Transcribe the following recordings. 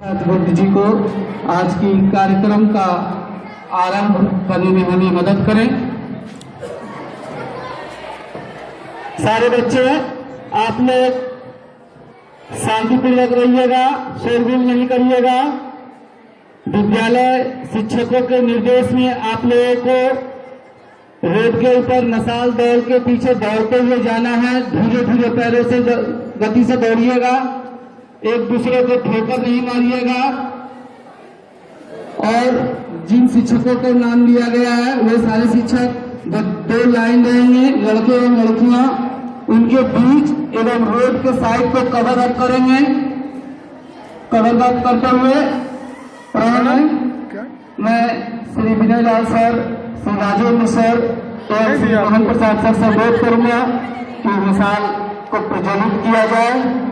भट्ट जी को आज की कार्यक्रम का आरंभ करने में हमें मदद करें। सारे बच्चे आप लोग शांतिपूर्वक रहिएगा, शोरगुल नहीं करिएगा। विद्यालय शिक्षकों के निर्देश में आप लोगों को रोड के ऊपर मसाल दौड़ के पीछे दौड़ते हुए जाना है। धीरे धीरे पैरों से गति से दौड़िएगा, एक दूसरे को ठोकर नहीं मारिएगा। और जिन शिक्षकों को नाम लिया गया है वे सारे शिक्षक दो लाइन रहेंगे, लड़के एवं लड़कियां, उनके बीच एवं रोड के साइड को कवर अप करेंगे। कवर अप करते हुए मैं श्री विनय लाल सर, श्री राजेंद्र सर और श्री मोहन प्रसाद सर से अनुरोध करूंगा कि मिसाल को प्रज्वलित किया जाए।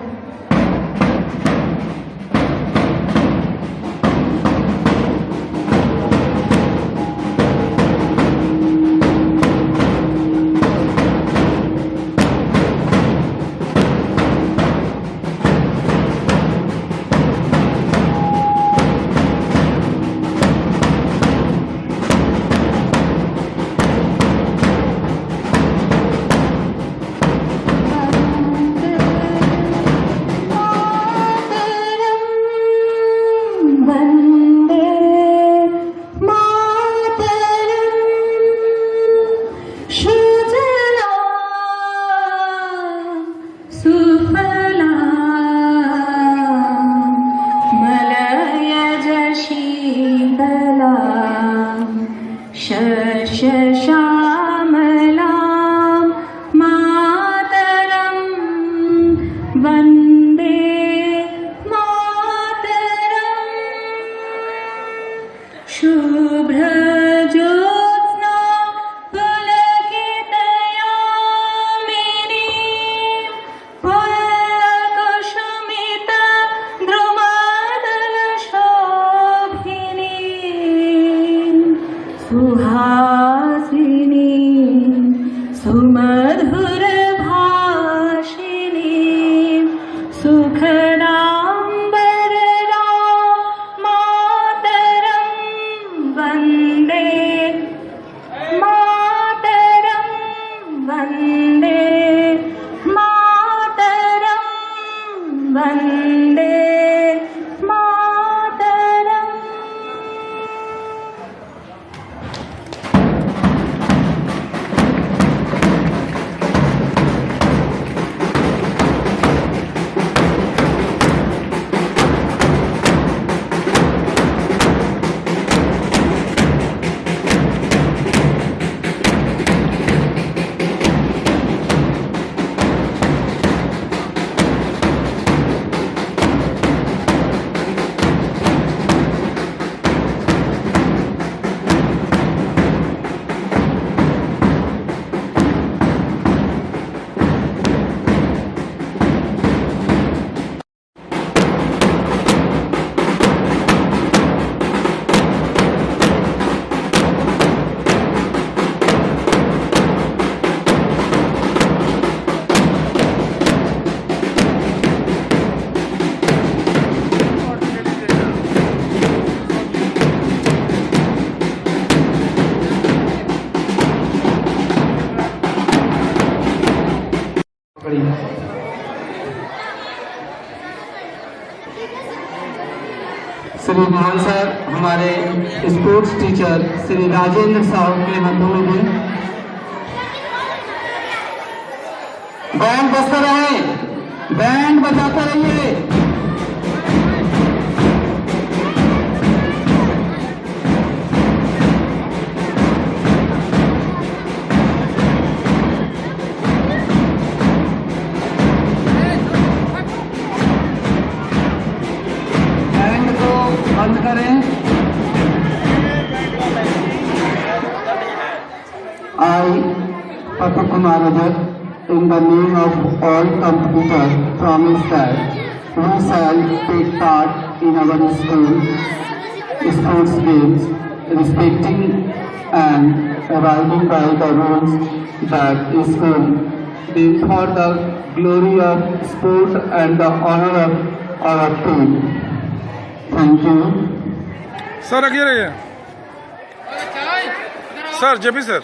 श्री मोहन सर, हमारे स्पोर्ट्स टीचर श्री राजेंद्र साहब के हाथों में भी बैंड बजता रहे, बैंड बजाते रहिए। बंद करें। I, Papa Kumar Rajan, in the name of all competitors, promise that we shall take part in our school sports games, respecting and abiding by the rules that is school, being for the glory of sport and the honor of our team. Thank you. Sir आगे रहिए sir JP sir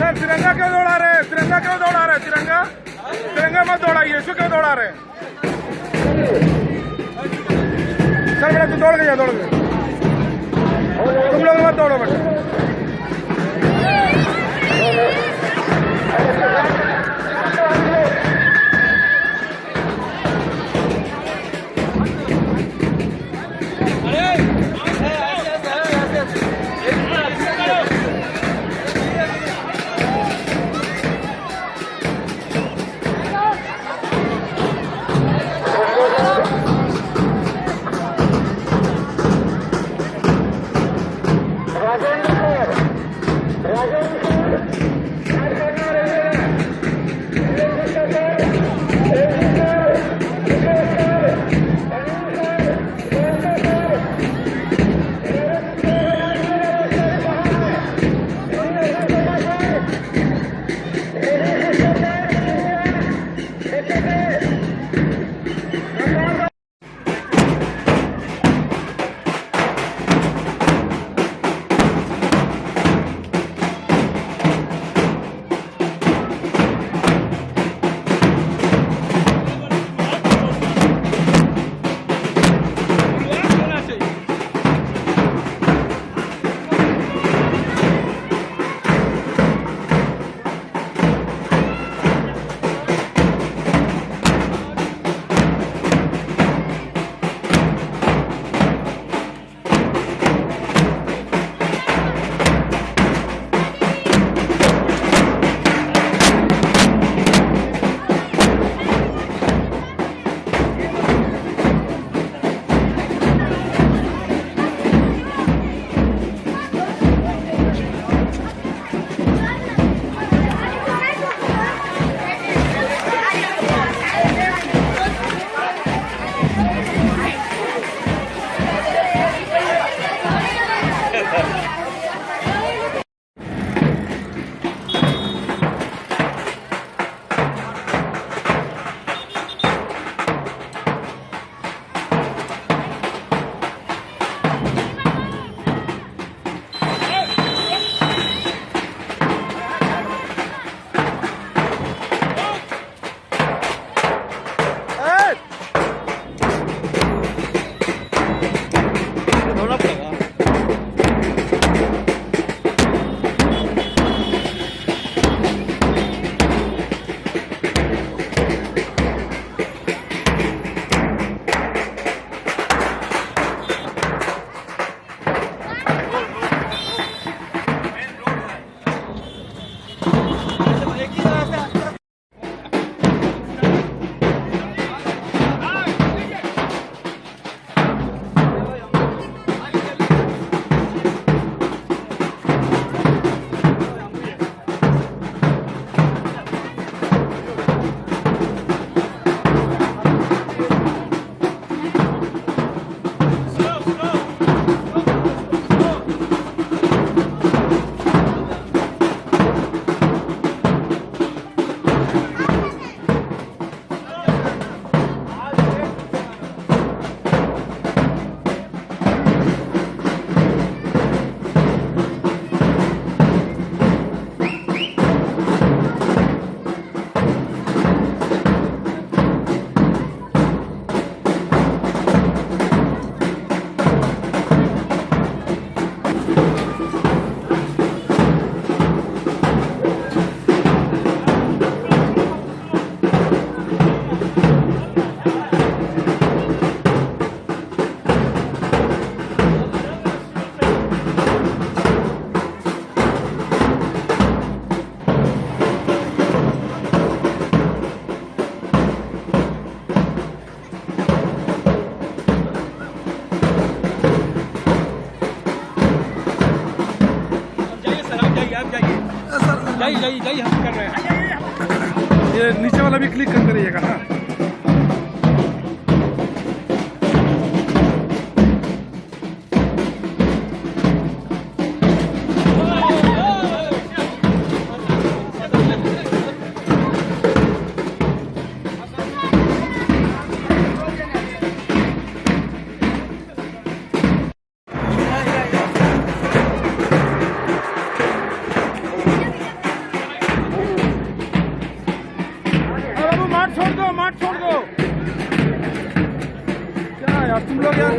sir तिरंगा क्यों दौड़ा रहे हैं तिरंगा क्यों दौड़ा रहे हैं तिरंगा तिरंगा मत दौड़ाइए इसको क्यों दौड़ा रहे हैं सर बेटा तू दौड़ गया तुम लोग मत दौड़ो बेटा राजेंद्र जाइए हम कर रहे हैं। ये नीचे वाला भी क्लिक करते रहिएगा ना। माठ छोड़ दो क्या यार तुम लोग यार।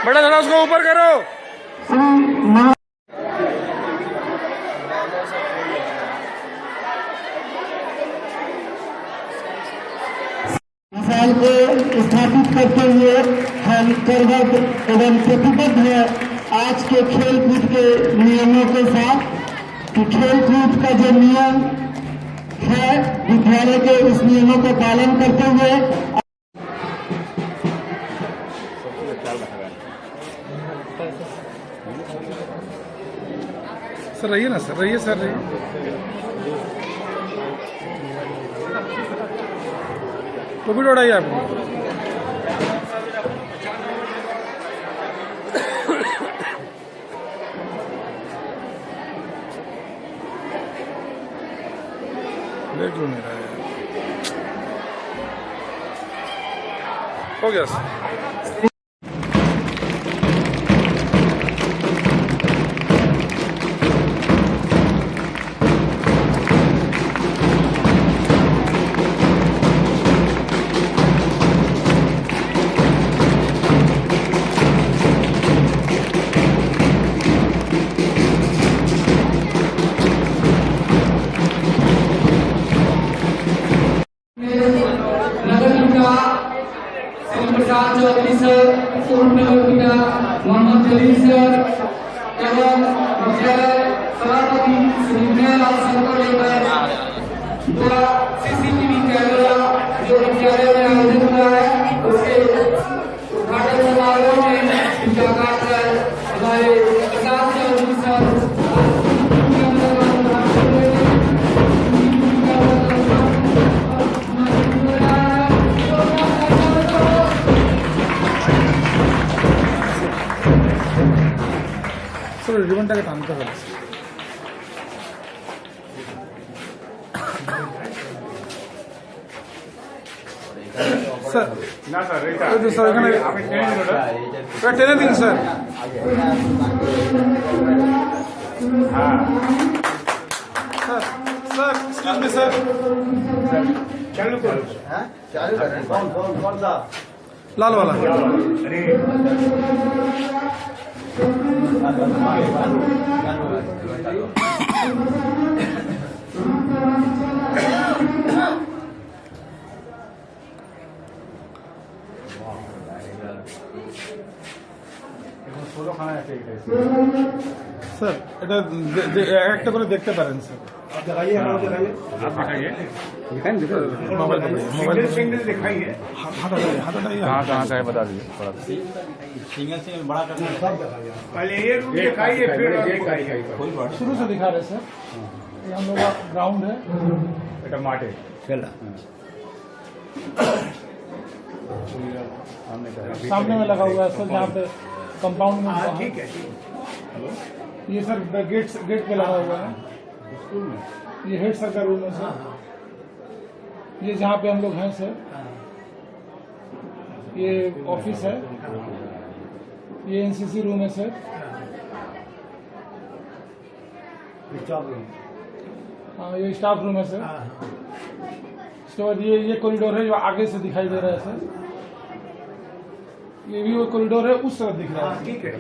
बड़ा थोड़ा उसको ऊपर करो। मिसाल को स्थापित करते हुए हम गर्वक एवं प्रतिबद्ध है आज के खेल कूद के नियमों के साथ कि खेल कूद का जो नियम है विद्यालय के उस नियमों का पालन करते हुए सर रहिए ना सर, रहिए सर, रहिए। कोविड उड़ाइए आपको। देख लो मेरा हो गया सर। चौधरी सर, पूर्व नगर पिता मोहम्मद जलील सर एवं विद्यालय सभापति श्री विनयलाल सर को लेकर सीसीटीवी कैमरा जो विद्यालय में आयोजित हुआ है उसके उद्घाटन समारोह में हमारे प्रकाश चौधरी सर रिबनटाকে টানতে হবে স্যার। না স্যার এটা স্যার এখানে আমি টেনে দিন ওটা টেনে দিন স্যার। হ্যাঁ sir sir excuse me sir चालू करो। हां चालू कर रहे हैं। कौन सा लाल वाला। अरे सर এটা একটা করে দেখতে পারেন স্যার। दिखाइए हमारे दिखाइए आप दिखाइए, मोबाइल सिंगल दिखाइए हाथ हटाइए। कहाँ का है बता दीजिए थोड़ा सा। सिंगल सिंगल बड़ा करना सब दिखाइए पहले ये रूम दिखाइए फिर दिखाइए शुरू से दिखा रहे सर। ये हम लोग का ग्राउंड है, बेटा माटे सामने में लगा हुआ है सर, जहाँ पे कंपाउंड में हाँ ठीक है ये सर गेट पे लगा हुआ है। ये हेड सर का रूम है सर। ये जहाँ पे हम लोग हैं सर, ये ऑफिस है। ये एनसीसी रूम है सर। हाँ ये स्टाफ रूम है सर। उसके बाद ये कॉरिडोर है जो आगे से दिखाई दे रहा है सर। ये भी वो कॉरिडोर है, उस तरफ दिख रहा है। ठीक है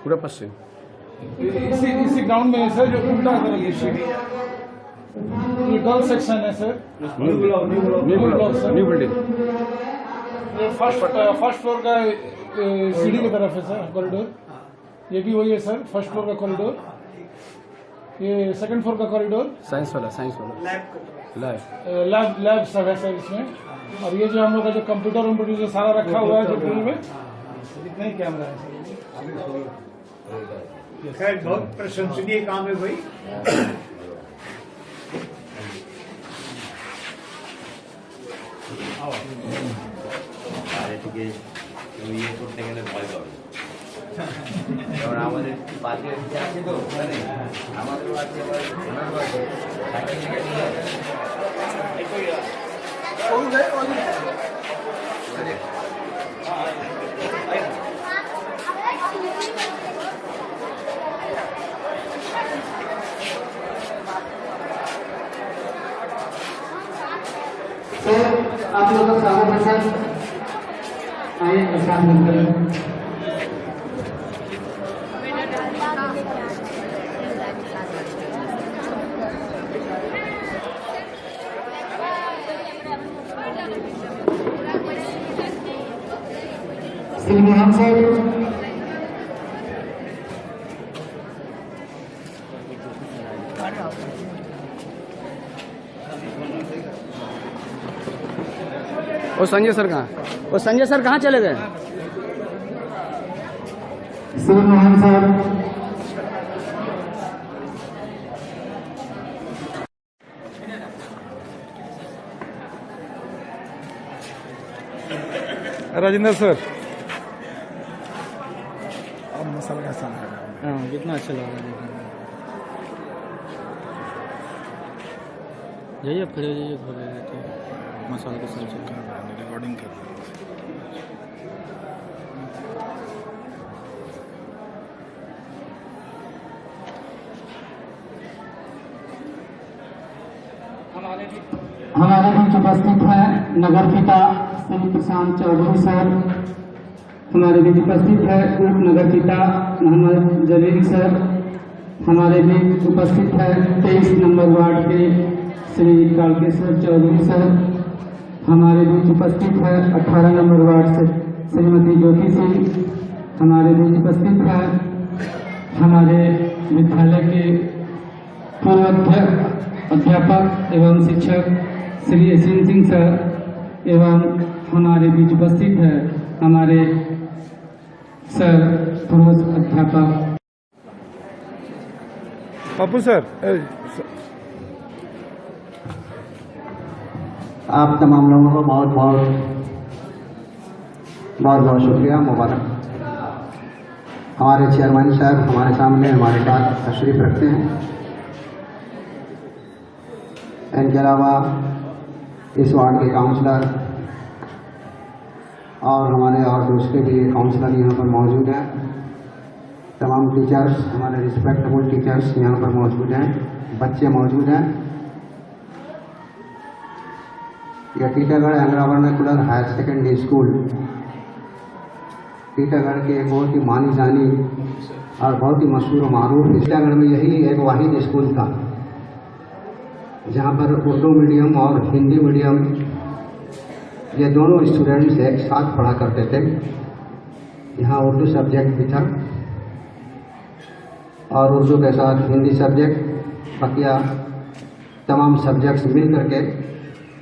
पूरा पश्चिम इसी ग्राउंड में है सर, जो उल्टा तरफ है सर। ये गर्ल्स सेक्शन है sir. New block sir. New building ये फर्स्ट फ्लोर का सीढ़ी की तरफ है सर कॉरिडोर। ये भी वही है सर, फर्स्ट फ्लोर का कॉरिडोर। ये सेकंड फ्लोर का कॉरिडोर। साइंस वाला लैब सब है सर इसमें। और ये जो हम लोग का जो कंप्यूटर जो सारा रखा हुआ है जो रूम में, इतना ही कैमरा है सर। खैर बहुत प्रशंसनीय काम है भाई থেকে ইয়ে করতে গেলে ভয় পাবে কারণ আমাদের পাশে আছে তো ওখানে আমাদেরও আছে আবার ওনারও আছে सर आप लोगों का स्वागत है सर। आइए प्रसाद मिलकर श्री मोहन सर। वो संजय सर कहाँ चले गए? श्री मोहन सर। राजेंद्र सर, अब मसाला कैसा लगा? हाँ कितना अच्छा लग रहा है। जाइए आप खड़े हो जाइए, मसाला के साथ रिकॉर्डिंग कर हमारे बीच उपस्थित है नगर पिता श्री प्रशांत चौधरी सर। हमारे बीच उपस्थित है उप नगर पिता मोहम्मद जलील सर। हमारे बीच उपस्थित है 23 नंबर वार्ड के श्री कालकेश्वर चौधरी सर। हमारे बीच उपस्थित है 18 नंबर वार्ड से श्रीमती ज्योति सिंह। हमारे बीच उपस्थित है हमारे विद्यालय के पूर्व अध्यापक एवं शिक्षक श्री यशीन सिंह सर एवं हमारे बीच उपस्थित है हमारे सर पूर्व अध्यापक पप्पू सर। आप तमाम लोगों को बहुत बहुत शुक्रिया, मुबारक। हमारे चेयरमैन साहब हमारे सामने हमारे साथ तशरीफ रखते हैं। इनके अलावा इस वार्ड के काउंसलर और हमारे और दूसरे भी काउंसलर यहाँ पर मौजूद हैं। तमाम टीचर्स, हमारे रिस्पेक्टेबल टीचर्स यहाँ पर मौजूद हैं, बच्चे मौजूद हैं। यह Titagarh Anglo vernacular higher secondary school Titagarh के बहुत ही मानी जानी और बहुत ही मशहूर मारूफ, टीटागढ़ में यही एक वाहिद स्कूल था जहाँ पर उर्दू मीडियम और हिंदी मीडियम ये दोनों स्टूडेंट्स एक साथ पढ़ा करते थे। यहाँ उर्दू सब्जेक्ट भी था और उर्दू के साथ हिंदी सब्जेक्ट, बकिया तमाम सब्जेक्ट्स मिल करके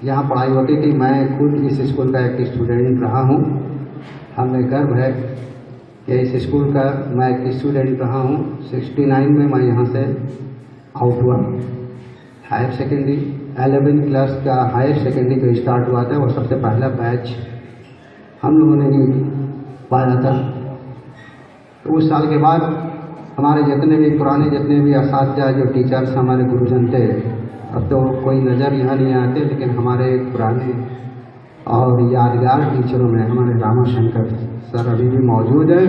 यहाँ पढ़ाई होती थी। मैं खुद इस स्कूल का एक स्टूडेंट रहा हूँ। हमें गर्व है कि इस स्कूल का मैं एक स्टूडेंट रहा हूँ। 69 में मैं यहाँ से आउट हुआ। हायर सेकेंडरी 11वीं क्लास का हायर सेकेंडरी जो स्टार्ट हुआ था वो सबसे पहला बैच हम लोगों ने ही पाया था। तो उस साल के बाद हमारे जितने भी पुराने जितने भी असातिज़ा जो टीचर्स हमारे गुरुजन थे, अब तो कोई नज़र यहाँ नहीं आते, लेकिन हमारे पुराने और यादगार टीचरों में हमारे रामाशंकर सर अभी भी मौजूद है।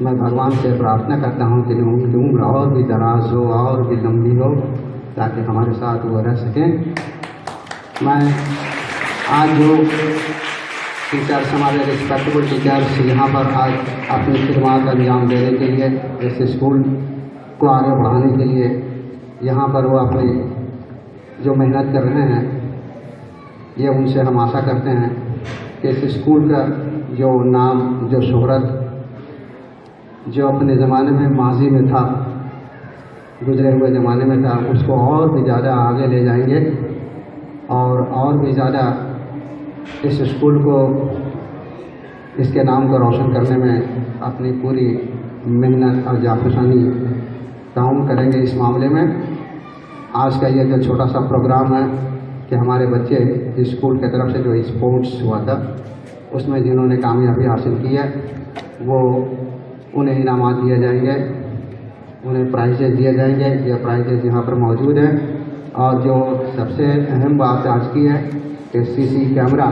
मैं भगवान से प्रार्थना करता हूँ कि उनकी उम्र और भी दराज हो और भी लंबी हो, ताकि हमारे साथ वो रह सकें। मैं आज जो टीचर्स हमारे रिस्पेक्टेबल टीचर्स यहाँ पर आज अपनी खिदमत अंजाम देने के लिए, इस स्कूल को आगे बढ़ाने के लिए यहाँ पर वो अपनी जो मेहनत कर रहे हैं, ये उनसे हम आशा करते हैं कि इस स्कूल का जो नाम, जो शोहरत जो अपने ज़माने में माजी में था, गुजरे हुए ज़माने में था, उसको और भी ज़्यादा आगे ले जाएंगे और भी ज़्यादा इस स्कूल को, इसके नाम को रोशन करने में अपनी पूरी मेहनत और जाफरसानी ताउन करेंगे इस मामले में। आज का ये जो छोटा सा प्रोग्राम है कि हमारे बच्चे स्कूल की तरफ से जो स्पोर्ट्स हुआ था उसमें जिन्होंने कामयाबी हासिल की है, वो उन्हें इनामात दिए जाएंगे, उन्हें प्राइजेज दिए जाएंगे। ये प्राइजेज यहाँ पर मौजूद हैं। और जो सबसे अहम बात आज की है कि सीसी कैमरा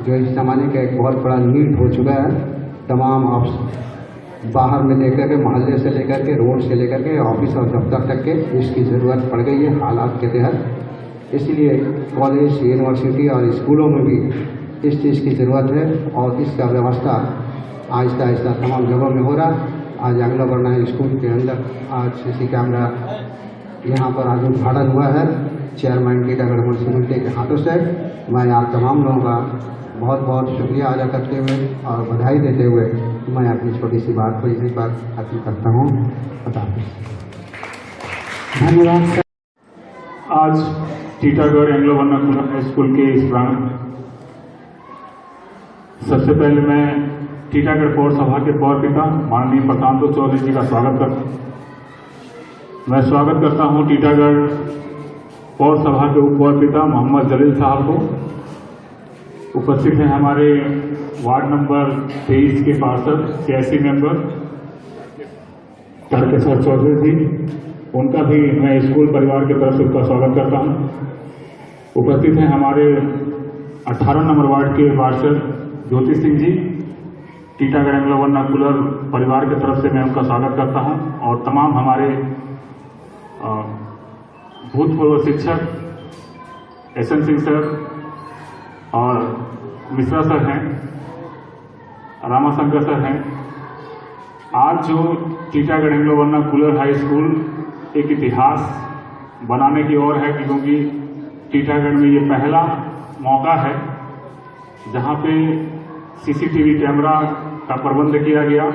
जो इस ज़माने का एक बहुत बड़ा नीड हो चुका है, तमाम बाहर में लेकर के, मोहल्ले से लेकर के, रोड से लेकर के, ऑफिस और दफ्तर तक के इसकी ज़रूरत पड़ गई है हालात के तहत। इसलिए कॉलेज, यूनिवर्सिटी और स्कूलों में भी इस चीज़ की ज़रूरत है और इसका व्यवस्था आहिस्ता आहिस्ता तमाम जगहों में हो रहा। आज अंग्लोबर्ना स्कूल के अंदर आज सीसी कैमरा यहाँ पर आज उद्घाटन हुआ है चेयरमैन टीटागढ़ म्यूनसिपलिटी के हाथों से। मैं आप तमाम लोगों का बहुत बहुत शुक्रिया अदा करते हुए और बधाई देते हुए मैं अपनी छोटी सी बात को इसी पर खत्म करता हूँ। धन्यवाद। आज टीटागढ़ एंग्लो वर्नाकुलर स्कूल के इस प्रांगण, सबसे पहले मैं टीटागढ़ पौर सभा के पौर पिता माननीय प्रशांत चौधरी जी का स्वागत करता हूँ। मैं स्वागत करता हूँ टीटागढ़ पौर सभा के उप पौर पिता मोहम्मद जलील साहब को। उपस्थित हैं हमारे वार्ड नंबर 23 के पार्षद, सियासी मेंबर तारकेश्वर चौधरी जी, उनका भी मैं स्कूल परिवार की तरफ से उनका स्वागत करता हूं। उपस्थित हैं हमारे 18 नंबर वार्ड के पार्षद ज्योति सिंह जी, टीटागढ़ एंग्लो वर्नाकुलर परिवार की तरफ से मैं उनका स्वागत करता हूं। और तमाम हमारे भूतपूर्व शिक्षक एसएन सिंह सर और मिश्रा सर हैं, रामाशंकर सर हैं। आज जो Titagarh Anglo vernacular high school एक इतिहास बनाने की ओर है, क्योंकि टीटागढ़ में ये पहला मौका है जहां पे सीसीटीवी कैमरा का प्रबंध किया गया।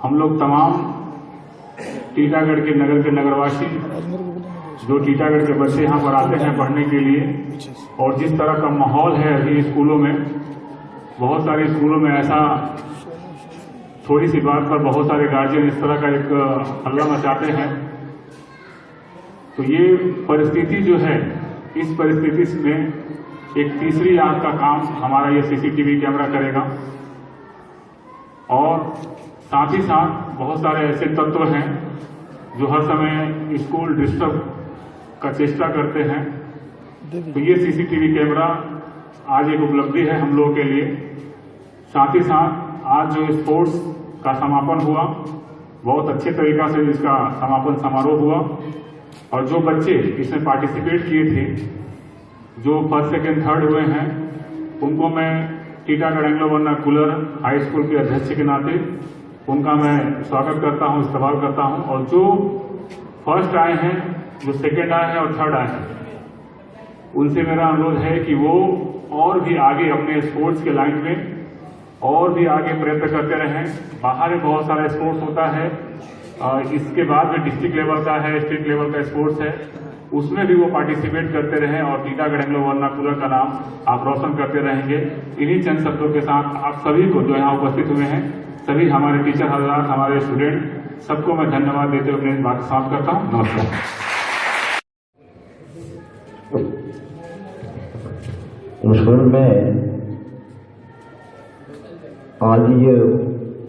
हम लोग तमाम टीटागढ़ के नगरवासी जो टीटागढ़ के बच्चे यहाँ पर आते हैं पढ़ने के लिए, और जिस तरह का माहौल है अभी स्कूलों में, बहुत सारे स्कूलों में ऐसा थोड़ी सी बात पर बहुत सारे गार्जियन इस तरह का एक हल्ला मचाते हैं। तो ये परिस्थिति जो है, इस परिस्थिति में एक तीसरी आंख का काम हमारा ये सीसीटीवी कैमरा करेगा। और साथ ही साथ बहुत सारे ऐसे तत्व हैं जो हर समय स्कूल डिस्टर्ब का चेष्टा करते हैं। तो ये सीसीटीवी कैमरा आज एक उपलब्धि है हम लोगों के लिए। साथ ही साथ आज जो स्पोर्ट्स का समापन हुआ, बहुत अच्छे तरीका से इसका समापन समारोह हुआ, और जो बच्चे इसमें पार्टिसिपेट किए थे, जो फर्स्ट सेकेंड थर्ड हुए हैं, उनको मैं Titagarh Anglo vernacular high school के अध्यक्ष के नाते उनका मैं स्वागत करता हूं, इस्तकबाल करता हूं। और जो फर्स्ट आए हैं, जो सेकेंड आए हैं और थर्ड आए हैं, उनसे मेरा अनुरोध है कि वो और भी आगे अपने स्पोर्ट्स के लाइन में और भी आगे प्रयत्न करते रहें। बाहर में बहुत सारा स्पोर्ट्स होता है, इसके बाद जो डिस्ट्रिक्ट लेवल का है, स्टेट लेवल का स्पोर्ट्स है, उसमें भी वो पार्टिसिपेट करते रहें और टीटागढ़ एंग्लो वर्नाकुलर का नाम आप रोशन करते रहेंगे। इन्हीं चंद शब्दों के साथ आप सभी को जो यहाँ उपस्थित हुए हैं, सभी हमारे टीचर हजरात, हमारे स्टूडेंट, सबको मैं धन्यवाद देते हुए अपनी बात समाप्त करता हूँ। नमस्कार। स्कूल में आज ये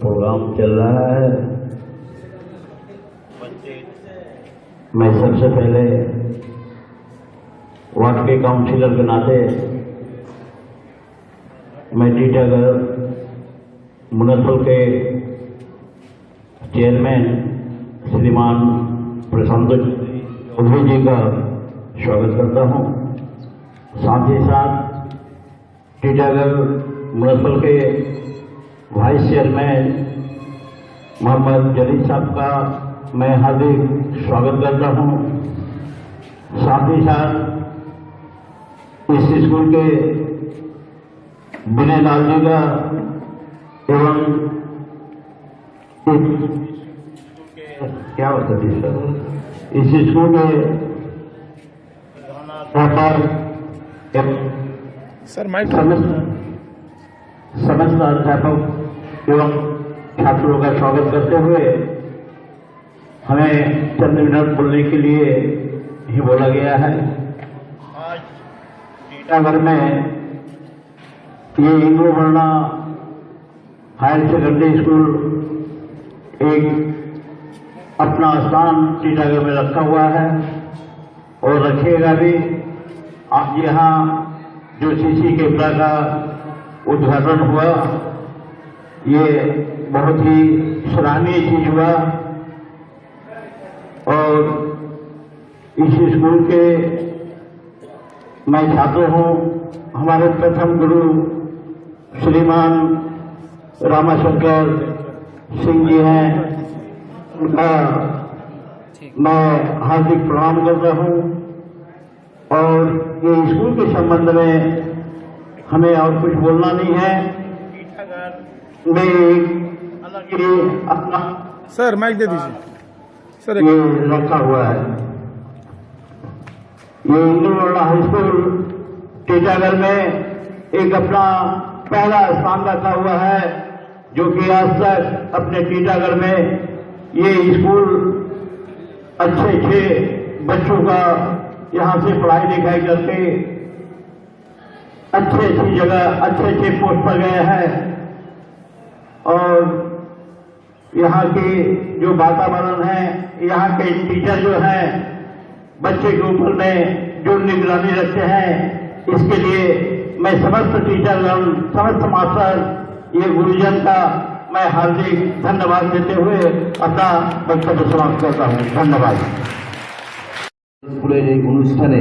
प्रोग्राम चल रहा है। मैं सबसे पहले वार्ड के काउंसिलर के नाते मैं टीटागढ़ म्युनिसिपल के चेयरमैन श्रीमान प्रशांत चौधरी जी का स्वागत करता हूं। साथ ही साथ टीटागढ़ म्युनिसिपल के वाइस चेयरमैन मोहम्मद जलील साहब का मैं हार्दिक स्वागत करता हूं। साथ ही साथ इस स्कूल के विनय लाल जी का एवं क्या होता है सर, इस स्कूल के सर माइक समस्त अध्यापक एवं छात्रों का स्वागत करते हुए हमें चंद मिनट बोलने के लिए ही बोला गया है। आज टीटागढ़ में ये एंग्लो वर्ना हायर सेकेंडरी स्कूल एक अपना स्थान टीटागढ़ में रखा हुआ है और रखेगा भी। आज यहाँ जो सीसी कैमरा का उद्घाटन हुआ, ये बहुत ही सराहनीय चीज हुआ और इस स्कूल के मैं छात्र हूँ। हमारे प्रथम गुरु श्रीमान रामाशंकर सिंह जी हैं, उनका मैं हार्दिक प्रणाम करता हूँ। और ये स्कूल के संबंध में हमें और कुछ बोलना नहीं है। मैं अपना सर माइक दे दीजिए सर। ये रखा हुआ है, ये एंग्लो वर्ना हाई स्कूल टीटागढ़ में एक अपना पहला स्थान रखा हुआ है, जो कि आज तक अपने टीटागढ़ में ये स्कूल अच्छे बच्चों का यहाँ से पढ़ाई लिखाई करके अच्छी जगह अच्छे पोस्ट पर गए हैं। और यहाँ के जो वातावरण है, यहाँ के टीचर जो हैं, बच्चे के ऊपर में जो निगरानी रखते हैं, इसके लिए मैं समस्त टीचरगण, समस्त मास्टर, ये गुरुजन का मैं हार्दिक धन्यवाद देते हुए अपना वक्तव्य समाप्त करता हूँ। धन्यवाद। স্কুলের এই অনুষ্ঠানে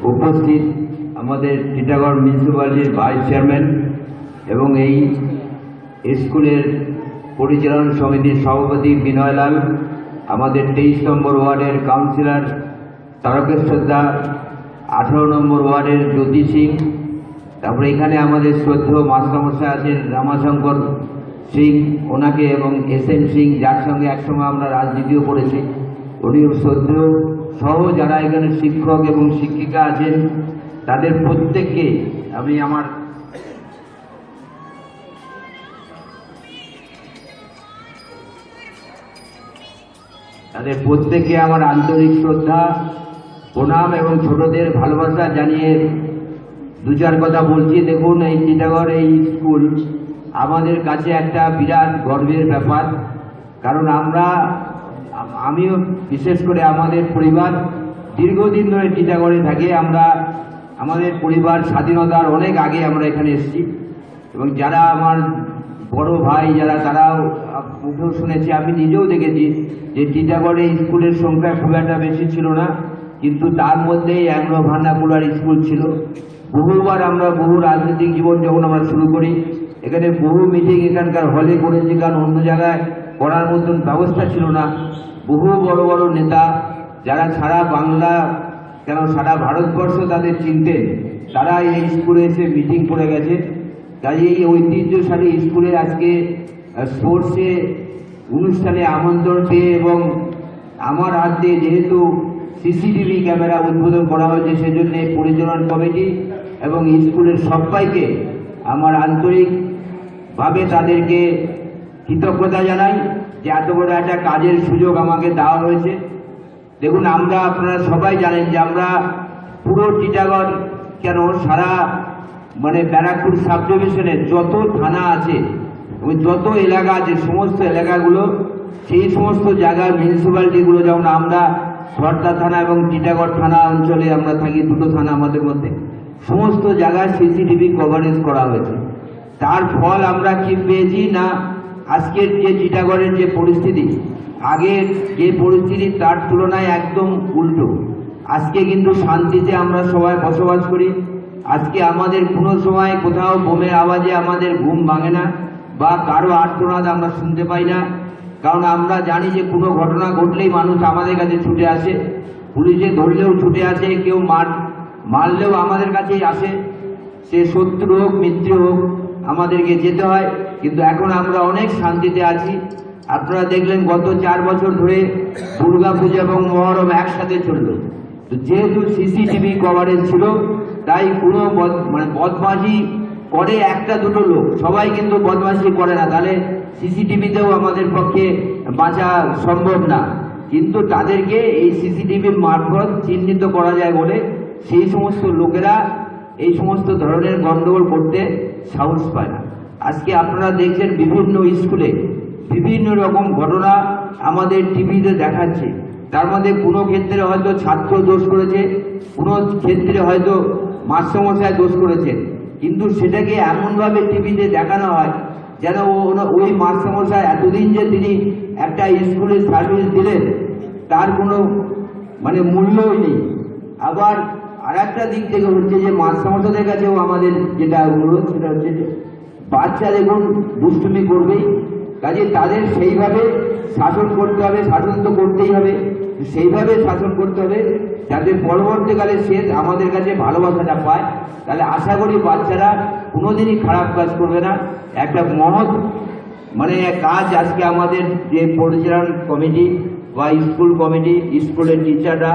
উপস্থিত আমাদের টিটাগড় মিউনিসিপ্যালিটির ভাইস চেয়ারম্যান এবং এই স্কুলের পরিচালনা সমিতির সভাপতি বিনয়লাল, আমাদের 23 নম্বর ওয়ার্ডের কাউন্সিলর তারকেশ্বরদা, 18 নম্বর ওয়ার্ডের জ্যোতি সিং, তারপরে এখানে আমাদের শ্রদ্ধেয় মাস্টারমশাই আছেন রামাশঙ্কর সিং, ওনাকে এবং SM সিং, যার সঙ্গে একসময় আমরা রাজনীতিও করেছি, উনিও শ্রদ্ধেয় সহ যারা এখানে শিক্ষক এবং শিক্ষিকা আছেন, তাদের প্রত্যেককে আমি আমার আন্তরিক শ্রদ্ধা, প্রণাম এবং ছোটদের ভালোবাসা জানিয়ে দু চার কথা বলছি। দেখুন, এই টিটাগড় এই স্কুল আমাদের কাছে একটা বিরাট গর্বের ব্যাপার, কারণ আমিও বিশেষ করে আমাদের পরিবার দীর্ঘদিন ধরে টিটাগড়ে থাকে। আমাদের পরিবার স্বাধীনতার অনেক আগে আমরা এখানে এসেছি এবং যারা আমার বড় ভাই যারা, তারাও মুখেও শুনেছি, আমি নিজেও দেখেছি যে টিটাগড়ে স্কুলের সংখ্যা খুব একটা বেশি ছিল না, কিন্তু তার মধ্যেই অ্যাংলো ভার্নাকুলার স্কুল ছিল। বহুবার আমরা বহু রাজনৈতিক জীবন যখন আমরা শুরু করি, এখানে বহু মিটিং এখানকার হলে করেছি, কারণ অন্য জায়গায় করার মতন ব্যবস্থা ছিল না। বহু বড় বড় নেতা যারা সারা বাংলা কেন সারা ভারতবর্ষ তাদের চিনতেন, তারা এই স্কুলে এসে মিটিং করে গেছে। তাই এই ঐতিহ্যশালী স্কুলে আজকে স্পোর্টসে অনুষ্ঠানে আমন্ত্রণ পেয়ে এবং আমার হাত দিয়ে যেহেতু সিসিটিভি ক্যামেরা উদ্বোধন করা হয়েছে, সেজন্য পরিচালন কমিটি এবং স্কুলের সবাইকে আমার আন্তরিকভাবে তাদেরকে কৃতজ্ঞতা জানাই যে এত বড় একটা কাজের সুযোগ আমাকে দেওয়া হয়েছে। দেখুন, আমরা আপনারা সবাই জানেন যে আমরা পুরো টিটাগড় কেন সারা ব্যারাকপুর সাব ডিভিশনের যত থানা আছে এবং যত এলাকা আছে, সমস্ত এলাকাগুলো, সেই সমস্ত জায়গার মিউনিসিপ্যালিটিগুলো, যেমন আমরা সর্দার থানা এবং টিটাগড় থানা অঞ্চলে আমরা থাকি, দুটো থানা আমাদের মধ্যে, সমস্ত জায়গায় সিসিটিভি কভারেজ করা হয়েছে। তার ফল আমরা কি পেয়েছি না, আজকের যে টিটাগড়ের যে পরিস্থিতি, আগের যে পরিস্থিতি তার তুলনায় একদম উল্টো। আজকে কিন্তু শান্তিতে আমরা সবাই বসবাস করি। আজকে আমাদের কোনো সময় কোথাও বোমের আওয়াজে আমাদের ঘুম ভাঙে না বা কারো আর্তনাদ আমরা শুনতে পাই না, কারণ আমরা জানি যে কোনো ঘটনা ঘটলেই মানুষ আমাদের কাছে ছুটে আসে, পুলিশে ধরলেও ছুটে আসে, কেউ মারলেও আমাদের কাছেই আসে, সে শত্রু হোক মিত্র হোক আমাদেরকে যেতে হয়। কিন্তু এখন আমরা অনেক শান্তিতে আছি। আপনারা দেখলেন গত 4 বছর ধরে দুর্গা পূজা এবং মহরম একসাথে চলল। তো যেহেতু সিসিটিভি কভারেজ ছিল, তাই কোনো বদমাশি করে একটা দুটো লোক, সবাই কিন্তু বদমাশি করে না, তাহলে সিসিটিভিতেও আমাদের পক্ষে বাঁচা সম্ভব না। কিন্তু তাদেরকে এই সিসিটিভির মারফত চিহ্নিত করা যায় বলে সেই সমস্ত লোকেরা এই সমস্ত ধরনের গন্ডগোল করতে সাহস পায় না। আজকে আপনারা দেখছেন বিভিন্ন স্কুলে বিভিন্ন রকম ঘটনা আমাদের টিভিতে দেখাচ্ছে। তার মধ্যে কোনো ক্ষেত্রে হয়তো ছাত্র দোষ করেছে, কোনো ক্ষেত্রে হয়তো মাস্টারমশাই দোষ করেছে, কিন্তু সেটাকে এমনভাবে টিভিতে দেখানো হয় যেন ওই মাস্টারমশাই এতদিন যে তিনি একটা স্কুলে সার্ভিস দিলেন তার কোনো মূল্যই নেই। আবার আর একটা দিক থেকে হচ্ছে যে মাস্টারমশাইদের কাছেও আমাদের যেটা অনুরোধ, সেটা হচ্ছে যে বাচ্চা দেখুন দুষ্টুমি করবেই, কাজে তাদের সেইভাবে শাসন করতে হবে, শাসন তো করতেই হবে, সেইভাবে শাসন করতে হবে যাতে পরবর্তীকালে সে আমাদের কাছে ভালোবাসাটা পায়। তাহলে আশা করি বাচ্চারা কোনোদিনই খারাপ কাজ করবে না। একটা মহৎ কাজ আজকে আমাদের যে পরিচালন কমিটি বা স্কুল কমিটি, স্কুলের টিচাররা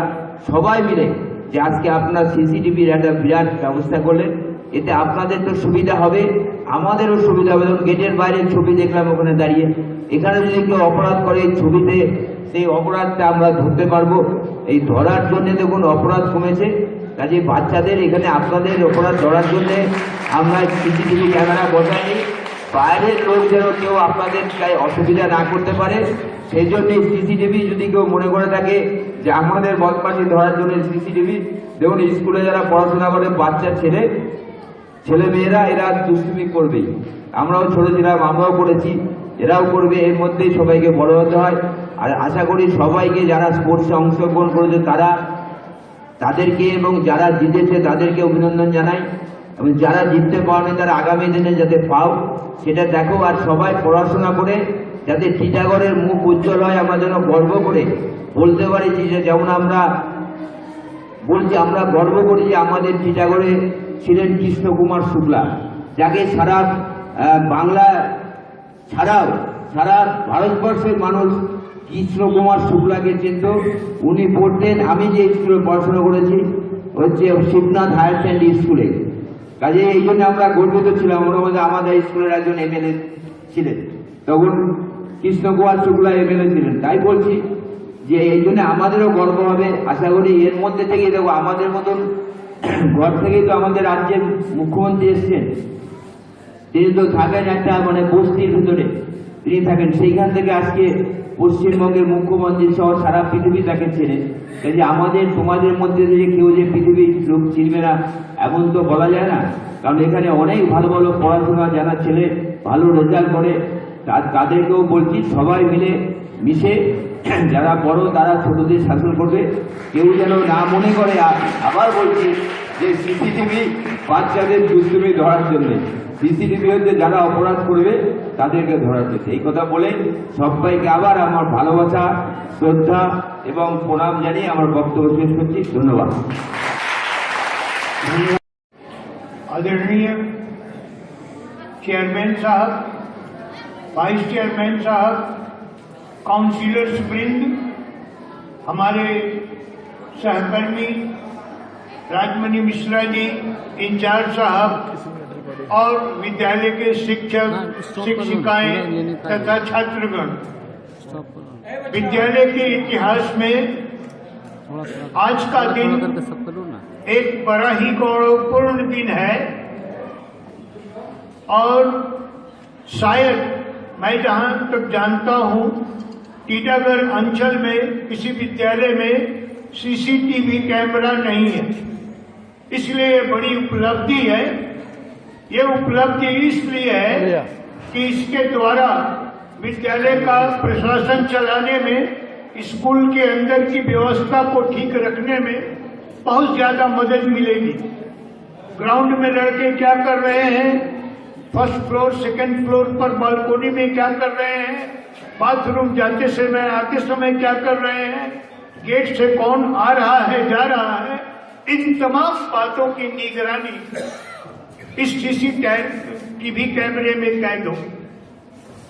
সবাই মিলে যে আজকে আপনার সিসিটিভির একটা বিরাট ব্যবস্থা করলেন, এতে আপনাদের তো সুবিধা হবে, আমাদেরও সুবিধা হবে। যেমন গেটের বাইরে ছবি দেখলাম ওখানে দাঁড়িয়ে, এখানে যদি কেউ অপরাধ করে এই ছবিতে সেই অপরাধটা আমরা ধরতে পারবো। এই ধরার জন্য দেখুন অপরাধ কমেছে, কাজে বাচ্চাদের এখানে আপনাদের অপরাধ ধরার জন্যে আমরা সিসিটিভি ক্যামেরা বসাইনি, বাইরের লোক যেন কেউ আপনাদের গায়ে অসুবিধা না করতে পারে সেই জন্যই সিসিটিভি। যদি কেউ মনে করে থাকে যে আমাদের বদমাশি ধরার জন্য সিসিটিভি, দেখুন স্কুলে যারা পড়াশোনা করে বাচ্চা ছেলে মেয়েরা এরা দুষ্টুমি করবেই, আমরাও ছোট ছিলাম, আমরাও করেছি, এরাও করবে, এর মধ্যেই সবাইকে বড় হতে হয়। আর আশা করি সবাইকে যারা স্পোর্টসে অংশগ্রহণ করেছে তাদেরকে এবং যারা জিতেছে তাদেরকে অভিনন্দন জানাই, এবং যারা জিততে পারেনি তারা আগামী দিনে যাতে পাও সেটা দেখো। আর সবাই পড়াশোনা করে যাতে টিটাগড়ের মুখ উজ্জ্বল হয়, আমরা যেন গর্ব করে বলতে পারি যে যেমন আমরা বলছি, আমরা গর্ব করি যে আমাদের টিটাগড়ে ছিলেন কৃষ্ণ কুমার শুক্লা, যাকে সারা বাংলা ছাড়াও সারা ভারতবর্ষের মানুষ কৃষ্ণ কুমার শুক্লাকে চিনত। উনি পড়তেন, আমি যে স্কুলে পড়াশোনা করেছি হচ্ছে শিবনাথ হায়ার সেকেন্ডারি স্কুলে, কাজে এই জন্য আমরা গর্বিত ছিলাম। ওর মধ্যে আমাদের স্কুলের একজন এমএলএ ছিলেন, তখন কৃষ্ণ কুমার শুক্লা এমএলএ ছিলেন। তাই বলছি যে এই জন্য আমাদেরও গর্ব হবে। আশা করি এর মধ্যে থেকে দেখো আমাদের মতন ঘর থেকেই তো আমাদের রাজ্যের মুখ্যমন্ত্রী এসছেন, তিনি তো থাকেন একটা বস্তির ভিতরে তিনি থাকেন, সেইখান থেকে আজকে পশ্চিমবঙ্গের মুখ্যমন্ত্রী সহ সারা পৃথিবী তাকে চেনে। তাই যে আমাদের তোমাদের মধ্যে থেকে কেউ যে পৃথিবীর লোক চিনবে না এমন তো বলা যায় না, কারণ এখানে অনেক ভালো ভালো পড়াশোনা যারা ছেলে ভালো রেজাল্ট করে তাদেরকেও বলছি সবাই মিলে মিশে যারা বড় তারা ছোটদের শাসন করবে, কেউ যেন না মনে করে। আবার বলছি যে সিসিটিভি বাচ্চাদের দুষ্টুমি ধরার জন্য, সিসিটিভি হচ্ছে যারা অপরাধ করবে তাদেরকে ধরার জন্য। এই কথা বলে সবাইকে আবার আমার ভালোবাসা, শ্রদ্ধা এবং প্রণাম জানিয়ে আমার বক্তব্য শেষ করছি। ধন্যবাদ। आदरणीय चेयरमैन साहब, वाइस चेयरमैन साहब, काउंसिलर्स वृंद, हमारे सहकर्मी राजमणि मिश्रा जी, इंचार्ज साहब और विद्यालय के शिक्षक शिक्षिकाएं तथा छात्रगण, विद्यालय के इतिहास में आज का दिन एक बड़ा ही गौरवपूर्ण दिन है और शायद मैं जहां तक जानता हूं टीटागढ़ अंचल में किसी विद्यालय में सीसीटीवी कैमरा नहीं है, इसलिए ये बड़ी उपलब्धि है। ये उपलब्धि इसलिए है कि इसके द्वारा विद्यालय का प्रशासन चलाने में, स्कूल के अंदर की व्यवस्था को ठीक रखने में बहुत ज्यादा मदद मिलेगी। ग्राउंड में लड़के क्या कर रहे हैं, फर्स्ट फ्लोर सेकंड फ्लोर पर बालकोनी में क्या कर रहे हैं, बाथरूम जाते समय आते समय क्या कर रहे हैं, गेट से कौन आ रहा है जा रहा है, इन तमाम बातों की निगरानी इस सीसीटीवी कैमरे में कैद हो।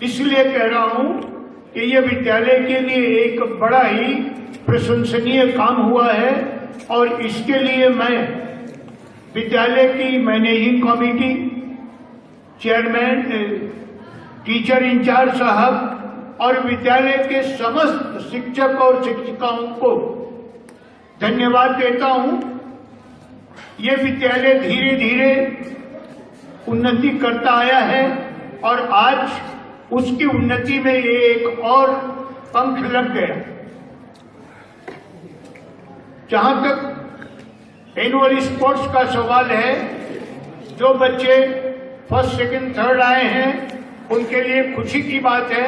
इसलिए कह रहा हूं कि ये विद्यालय के लिए एक बड़ा ही प्रशंसनीय काम हुआ है और इसके लिए मैं विद्यालय की managing committee, chairman, teacher incharge साहब और विद्यालय के समस्त शिक्षक और शिक्षिकाओं को धन्यवाद देता हूं। ये विद्यालय धीरे धीरे उन्नति करता आया है और आज उसकी उन्नति में ये एक और पंख लग गया। जहां तक एनुअल स्पोर्ट्स का सवाल है, जो बच्चे फर्स्ट सेकंड थर्ड आए हैं उनके लिए खुशी की बात है।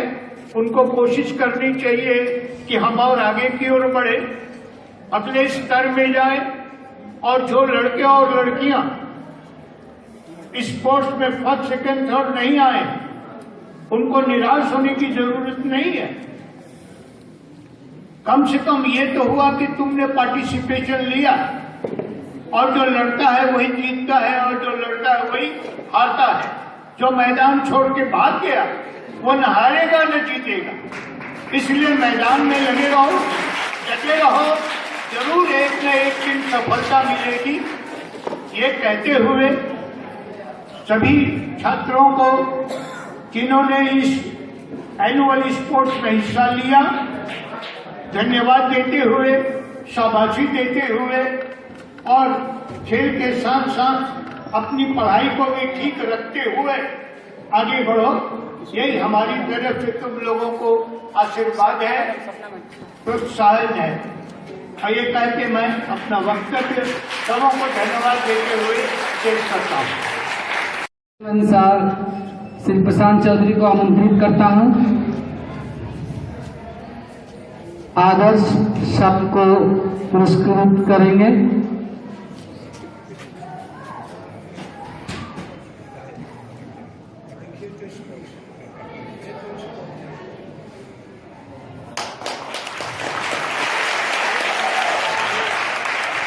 उनको कोशिश करनी चाहिए कि हम और आगे की ओर बढ़े, अगले स्तर में जाएं और जो लड़के और लड़कियां स्पोर्ट्स में फर्स्ट सेकंड थर्ड नहीं आए उनको निराश होने की जरूरत नहीं है। कम से कम ये तो हुआ कि तुमने पार्टिसिपेशन लिया और जो लड़ता है वही जीतता है और जो लड़ता है वही हारता है। जो मैदान छोड़ के भाग गया वो न हारेगा न जीतेगा। इसलिए मैदान में लगे रहो, डटे रहो, जरूर एक न एक दिन सफलता मिलेगी। ये कहते हुए सभी छात्रों को जिन्होंने इस एनुअल स्पोर्ट्स में हिस्सा लिया धन्यवाद देते हुए, शाबाशी देते हुए और खेल के साथ साथ अपनी पढ़ाई को भी ठीक रखते हुए आगे बढ़ो, यही हमारी तरफ से तुम लोगों को आशीर्वाद है, प्रोत्साहन है। और ये कह के मैं अपना वक्तव्य सबों को धन्यवाद देते हुए पेश करता हूँ। श्री प्रशांत चौधरी को आमंत्रित करता हूं। आदर्श शब्द को पुरस्कृत करेंगे।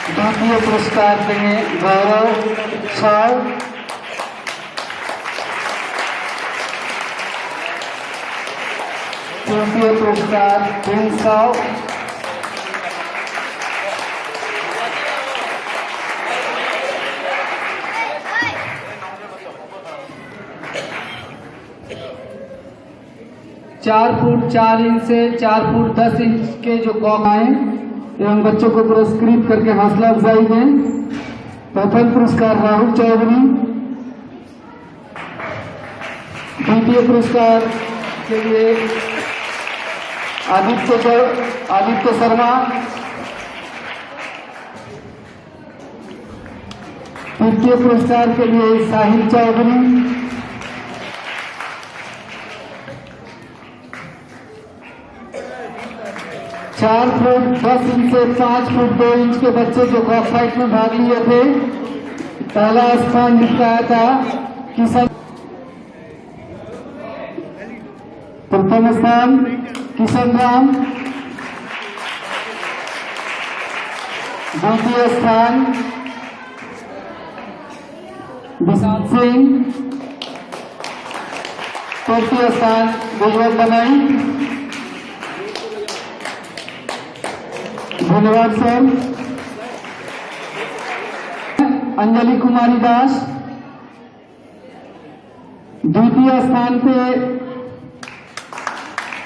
द्वितीय पुरस्कार देंगे गौरव छाव। तृतीय पुरस्कार प्रिंस साव। चार फुट 4 इंच से 4 फुट 10 इंच के जो कॉक आए एवं बच्चों को पुरस्कृत करके हौसला अफजाई दें। प्रथम पुरस्कार राहुल चौधरी। द्वितीय पुरस्कार के लिए आदित्य शर्मा। तृतीय पुरस्कार के लिए साहिल चौधरी। चार फुट 10 इंच से 5 फुट 2 इंच के बच्चे जो कॉक फाइट में भाग लिए थे, पहला स्थान जिताया था किशन। प्रथम स्थान किशन राम। द्वितीय स्थान विशाल सिंह। तृतीय स्थान विजय बनाई। धन्यवाद सर। अंजलि कुमारी दास, द्वितीय स्थान पे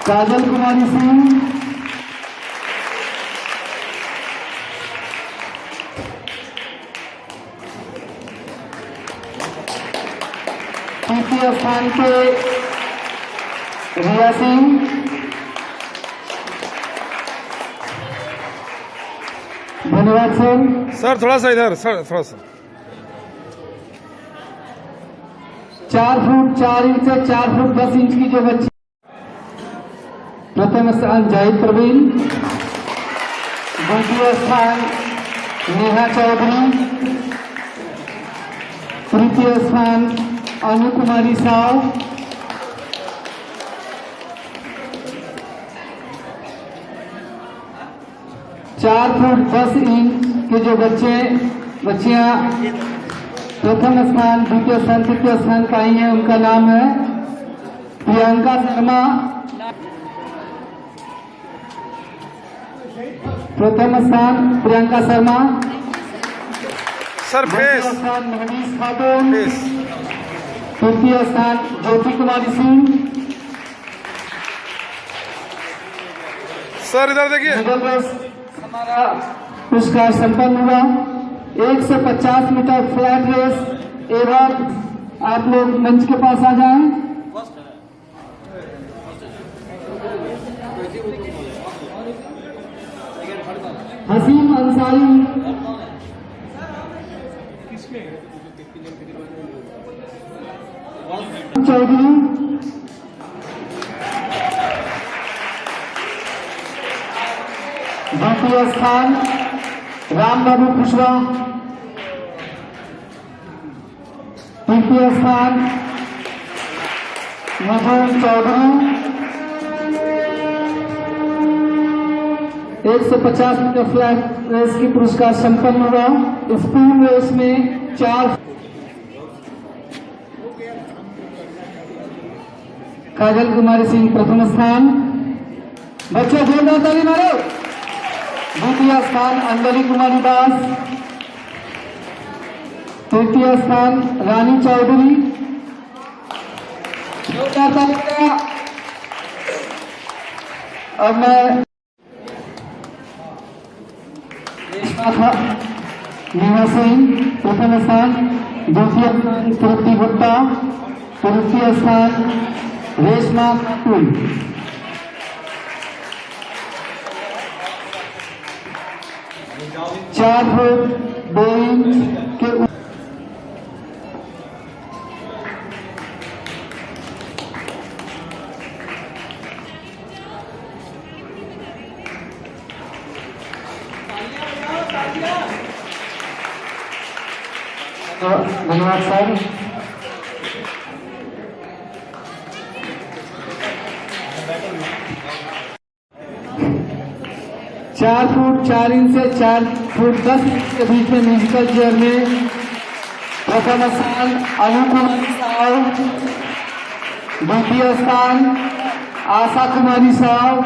काजल कुमारी सिंह, तृतीय स्थान पे रिया सिंह, धन्यवाद सर। सर थोड़ा सा इधर, सर थोड़ा सा। 4 फुट 4 इंच से 4 फुट 10 इंच की जो बच्ची, प्रथम स्थान जाहिद प्रवीण, द्वितीय स्थान नेहा चौधरी, तृतीय स्थान अनु कुमारी साव, चार फुट 10 इंच के जो बच्चियां प्रथम स्थान, द्वितीय स्थान, तृतीय स्थान पाई हैं, उनका नाम है प्रियंका शर्मा, प्रथम स्थान प्रियंका शर्मा, सर फेस, द्वितीय स्थान मनीष खातून, फेस, तृतीय स्थान ज्योति कुमारी सिंह, सर इधर देखिए। हमारा पुरस्कार संपन्न हुआ। 1 से 50 मीटर फ्लैट रेस एवं आप लोग मंच के पास आ जाएं। हसीम अंसारी, चौधरी, द्वितीय स्थान राम बाबू कुशवाहा, तृतीय स्थान मधुर चौधरी। 1 से 50 मीटर फ्लैट रेस की पुरस्कार संपन्न हुआ। स्पीड रेस में 4 काजल कुमारी सिंह प्रथम स्थान, बच्चे जोरदार ताली मारो। द्वितीय स्थान अंजलि कुमारी दास, तृतीय स्थान रानी चौधरी, जोरदार ताली मारो। अब मैं नेहा सिंह प्रथम स्थान, द्वितीय स्थान तृप्ति गुप्ता, तृतीय स्थान रेशमा खातून। चार फुट 2 इंच के धन्यवाद सर। चार फुट 4 इंच से 4 फुट 10 इंच के बीच में म्यूजिकल चेयर में प्रथम स्थान अनु कुमारी साव, द्वितीय स्थान आशा कुमारी साव,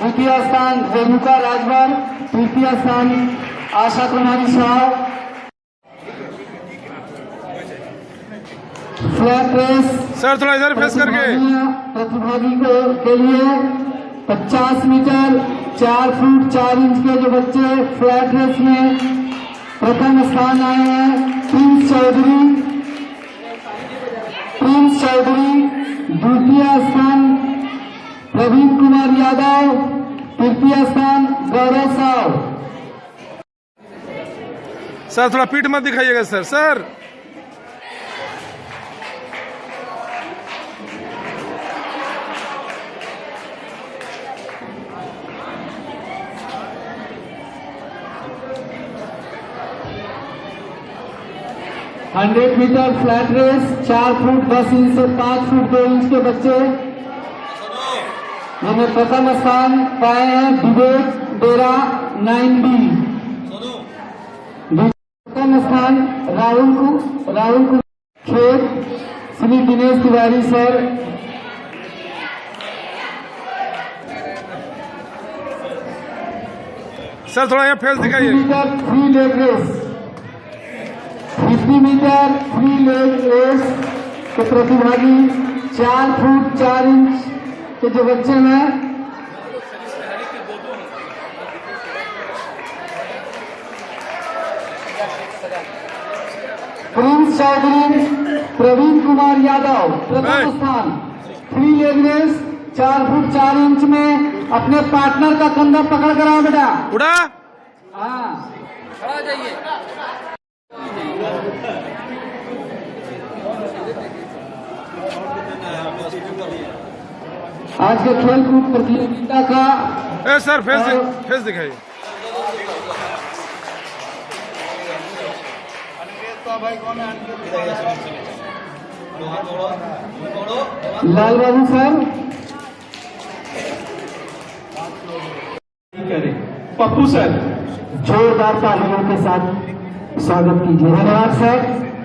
द्वितीय स्थान रेणुका राजभर, तृतीय स्थान Asha Kumari Sao. Flat race sir थोड़ा इधर फेस करके। प्रतिभागी को के लिए 50 मीटर 4 फुट 4 इंच के जो बच्चे फ्लैट रेस में प्रथम स्थान आए हैं, प्रिंस चौधरी, द्वितीय स्थान प्रवीण कुमार यादव, तृतीय स्थान गौरव साव। सर थोड़ा पीठ मत दिखाइएगा sir. Sir hundred metre flat race 4 foot 10 inch से 5 फुट 2 इंच के बच्चे जिन्हें प्रथम स्थान पाए हैं विवेक डेरा 9B, प्रथम स्थान राहुल खेत श्री दिनेश तिवारी सर, सर थोड़ा यहाँ फेस 50 दिखाइए। Meter free leg race, 50 meter free leg race के प्रतिभागी 4 फुट 4 इंच के जो बच्चे हैं, प्रिंस चौधरी प्रवीण कुमार यादव प्रथम स्थान, free leg race 4 foot 4 inch में अपने पार्टनर का कंधा पकड़ कर आओ बेटा। उड़ा हाँ, आज के खेल कूद प्रतियोगिता का ए सर फेस दिखाइए। लाल बाबू सर, पप्पू सर, जोरदार तालियों के साथ स्वागत कीजिए। धन्यवाद सर।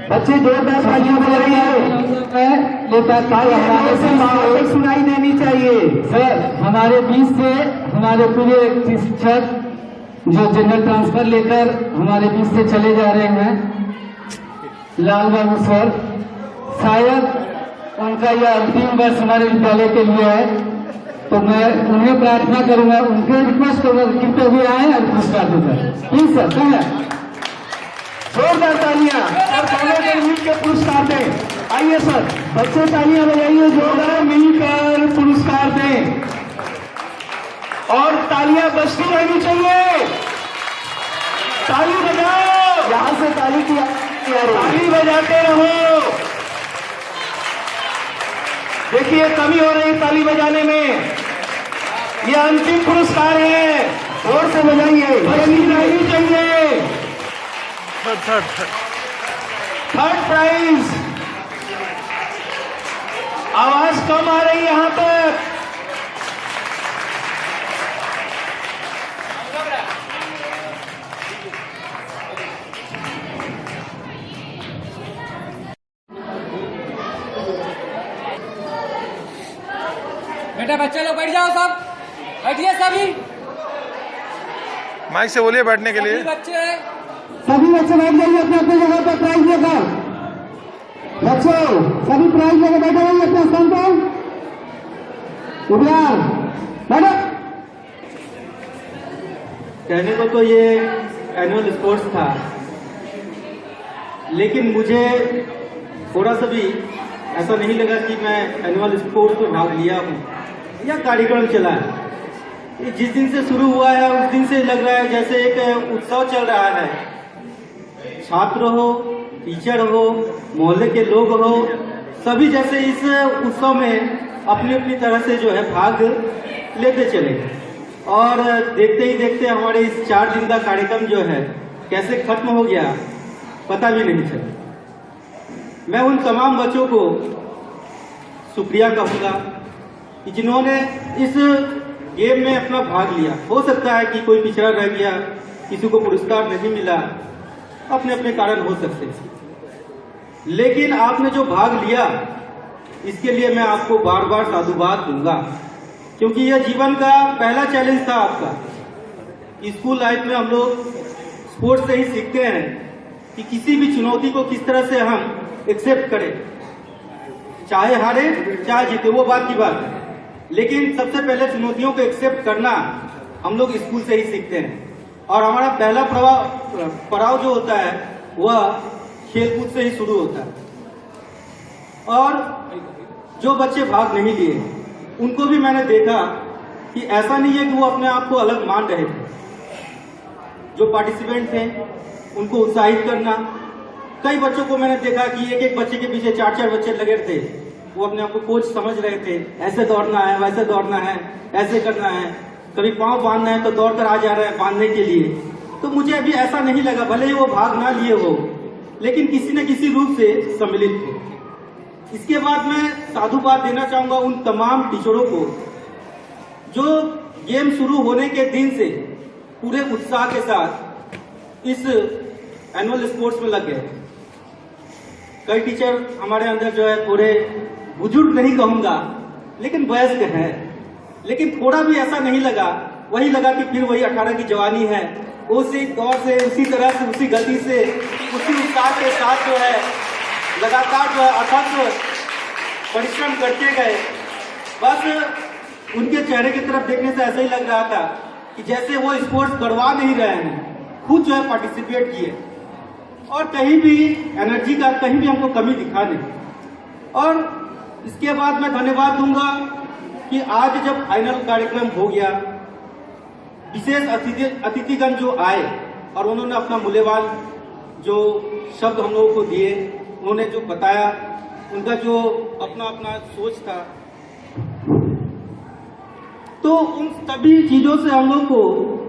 बच्चे जोरदार तालियां बजा रही है, लेकर हमारे से आवाज सुनाई देनी चाहिए। सर हमारे बीच से हमारे पूरे शिक्षक जो जनरल ट्रांसफर लेकर हमारे बीच से चले जा रहे हैं, लाल बाबू सर, शायद उनका यह अंतिम वर्ष हमारे विद्यालय के लिए है, तो मैं उन्हें प्रार्थना करूंगा, उनके रिक्वेस्ट करूंगा कृपया भी आए और पुरस्कार देकर। प्लीज सर, कहें जोरदार तालियां और दोनों को मिलकर पुरस्कार दें। आइए सर, बच्चे तालियां बजाइए, जोरदार मिलकर पुरस्कार दें और तालियां बजती रहनी चाहिए। ताली बजाओ, यहां से ताली की ताली बजाते रहो। देखिए कमी हो रही ताली बजाने में, यह अंतिम पुरस्कार है, जोर से बजाइए, बजनी रहनी चाहिए। थर्ड प्राइज, आवाज कम आ रही है यहां तक। बेटा बच्चे लोग बैठ जाओ, सब बैठिए, सभी माइक से बोलिए बैठने के लिए। सभी बच्चे बैठ जाइए अपने अपने जगह पर, प्राइज लेकर। बच्चों सभी प्राइज लेकर बैठे रहिए अपने स्थान पर। उबियार बैठो। कहने को तो ये एनुअल स्पोर्ट्स था, लेकिन मुझे थोड़ा सा भी ऐसा नहीं लगा कि मैं एनुअल स्पोर्ट्स में भाग लिया हूँ या कार्यक्रम चला है। ये जिस दिन से शुरू हुआ है उस दिन से लग रहा है जैसे एक उत्सव चल रहा है। छात्र हो, टीचर हो, मोहल्ले के लोग हो, सभी जैसे इस उत्सव में अपनी अपनी तरह से जो है भाग लेते चले और देखते ही देखते हमारे इस 4 दिन का कार्यक्रम जो है कैसे खत्म हो गया पता भी नहीं चला। मैं उन तमाम बच्चों को शुक्रिया कहूँगा कि जिन्होंने इस गेम में अपना भाग लिया। हो सकता है कि कोई पिछड़ा रह गया, किसी को पुरस्कार नहीं मिला, अपने अपने कारण हो सकते हैं, लेकिन आपने जो भाग लिया इसके लिए मैं आपको बार बार साधुवाद दूंगा, क्योंकि यह जीवन का पहला चैलेंज था आपका। स्कूल लाइफ में हम लोग स्पोर्ट्स से ही सीखते हैं कि किसी भी चुनौती को किस तरह से हम एक्सेप्ट करें, चाहे हारे चाहे जीते, वो बात की बात है, लेकिन सबसे पहले चुनौतियों को एक्सेप्ट करना हम लोग स्कूल से ही सीखते हैं। और हमारा पहला पड़ाव जो होता है वह खेलकूद से ही शुरू होता है। और जो बच्चे भाग नहीं लिए उनको भी मैंने देखा कि ऐसा नहीं है कि वो अपने आप को अलग मान रहे थे। जो पार्टिसिपेंट थे उनको उत्साहित करना, कई बच्चों को मैंने देखा कि एक एक बच्चे के पीछे 4-4 बच्चे लगे थे, वो अपने आप को कोच समझ रहे थे, ऐसे दौड़ना है, वैसे दौड़ना है, ऐसे करना है, कभी पांव बांधना है तो दौड़कर आ जा रहे हैं बांधने के लिए। तो मुझे अभी ऐसा नहीं लगा, भले ही वो भाग ना लिए हो लेकिन किसी न किसी रूप से सम्मिलित थे। इसके बाद मैं साधुवाद देना चाहूंगा उन तमाम टीचरों को जो गेम शुरू होने के दिन से पूरे उत्साह के साथ इस एनुअल स्पोर्ट्स में लग गए। कई टीचर हमारे अंदर जो है थोड़े बुजुर्ग नहीं कहूंगा लेकिन वयस्क हैं, लेकिन थोड़ा भी ऐसा नहीं लगा वही लगा कि फिर वही 18 की जवानी है। उसी दौर से, उसी तरह से, उसी गति से, उसी उत्साह के साथ जो है लगातार जो है अथक परिश्रम करते गए। बस उनके चेहरे की तरफ देखने से ऐसा ही लग रहा था कि जैसे वो स्पोर्ट्स गड़वा नहीं रहे हैं, खुद जो है पार्टिसिपेट किए और कहीं भी एनर्जी का कहीं भी हमको कमी दिखा नहीं। और इसके बाद मैं धन्यवाद दूंगा कि आज जब फाइनल कार्यक्रम हो गया, विशेष अतिथिगण जो आए और उन्होंने अपना मूल्यवान जो शब्द हम लोगों को दिए, उन्होंने जो बताया, उनका जो अपना अपना सोच था, तो उन सभी चीजों से हम लोग को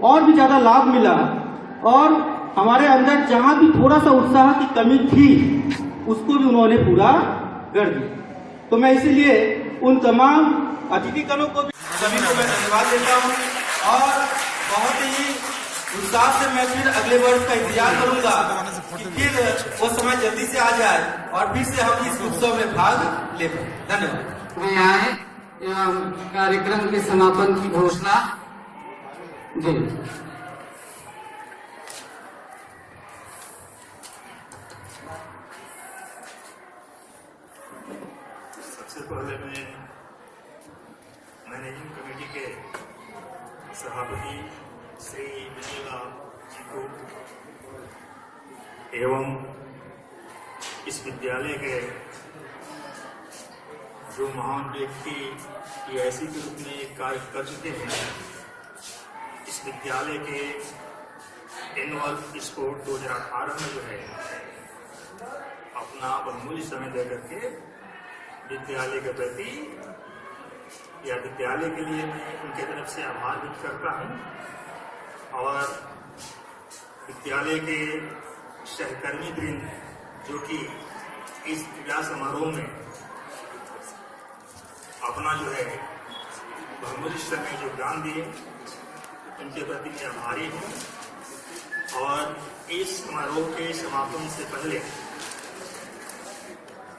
और भी ज्यादा लाभ मिला और हमारे अंदर जहां भी थोड़ा सा उत्साह की कमी थी उसको भी उन्होंने पूरा कर दिया। तो मैं इसीलिए उन तमाम अतिथिगणों को भी सभी को मैं धन्यवाद देता हूं और बहुत ही उत्साह से मैं फिर अगले वर्ष का इंतजार करूंगा कि फिर वो समय जल्दी से आ जाए और फिर से हम इस उत्सव में भाग ले पाए। धन्यवाद। वे आए एवं कार्यक्रम के समापन की घोषणा जी। सबसे पहले मैं मैनेजिंग कमेटी के सभापति श्री विजयलाल जी को एवं इस विद्यालय के जो महान व्यक्ति पीआईसी के रूप में कार्य कर चुके हैं, इस विद्यालय के एनुअल स्पोर्ट 2018 में जो है अपना बहुमूल्य समय देकर के विद्यालय के प्रति या विद्यालय के लिए मैं उनके तरफ से आभार व्यक्त करता हूं और विद्यालय के सहकर्मी वृंद जो कि इस क्रीड़ा समारोह में अपना जो है बहुमूल्य समय योगदान दिए, उनके प्रति मैं आभारी हूं। और इस समारोह के समापन से पहले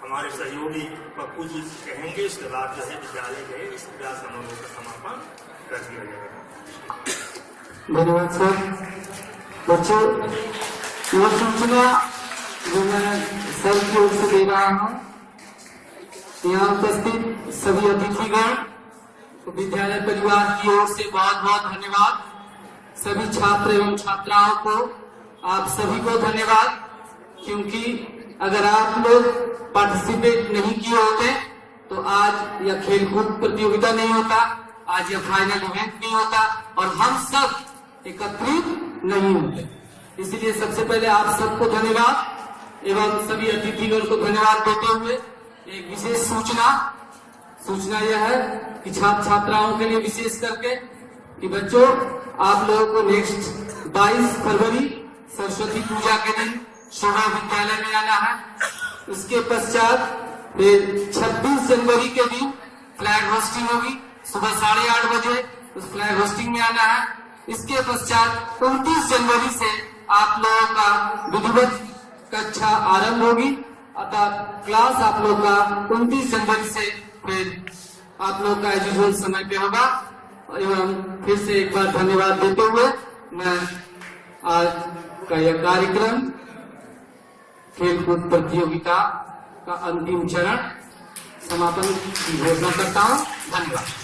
हमारे सहयोगी पप्पू जी कहेंगे, इसके बाद जो है विद्यालय के इस क्रीड़ा समारोह का समापन कर दिया जाएगा। धन्यवाद सर। बच्चों, यह सूचना जो मैं सर की ओर से दे रहा हूँ, यहाँ उपस्थित सभी अतिथिगण, विद्यालय परिवार की ओर से बहुत बहुत धन्यवाद। सभी छात्र एवं छात्राओं को, आप सभी को धन्यवाद, क्योंकि अगर आप लोग पार्टिसिपेट नहीं किए होते तो आज यह खेलकूद प्रतियोगिता नहीं होता, आज यह फाइनल इवेंट नहीं होता और हम सब एकत्रित नहीं होते। इसलिए सबसे पहले आप सबको धन्यवाद एवं सभी अतिथिगण को धन्यवाद देते हुए एक विशेष सूचना यह है कि छात्र छात्राओं के लिए विशेष करके कि बच्चों, आप लोगों को नेक्स्ट 22 फरवरी सरस्वती पूजा के दिन सुबह विद्यालय में आना है। उसके पश्चात फिर 26 जनवरी के दिन फ्लैग होस्टिंग होगी, सुबह 8:30 बजे उस फ्लैग होस्टिंग में आना है। इसके पश्चात 29 जनवरी से आप लोगों का विधिवत कक्षा आरंभ होगी, अतः क्लास आप लोग का 29 जनवरी से फिर आप लोग का एजुअल समय पे होगा। एवं फिर से एक बार धन्यवाद देते हुए मैं आज का यह कार्यक्रम खेलकूद प्रतियोगिता का अंतिम चरण समापन की घोषणा करता हूँ। धन्यवाद।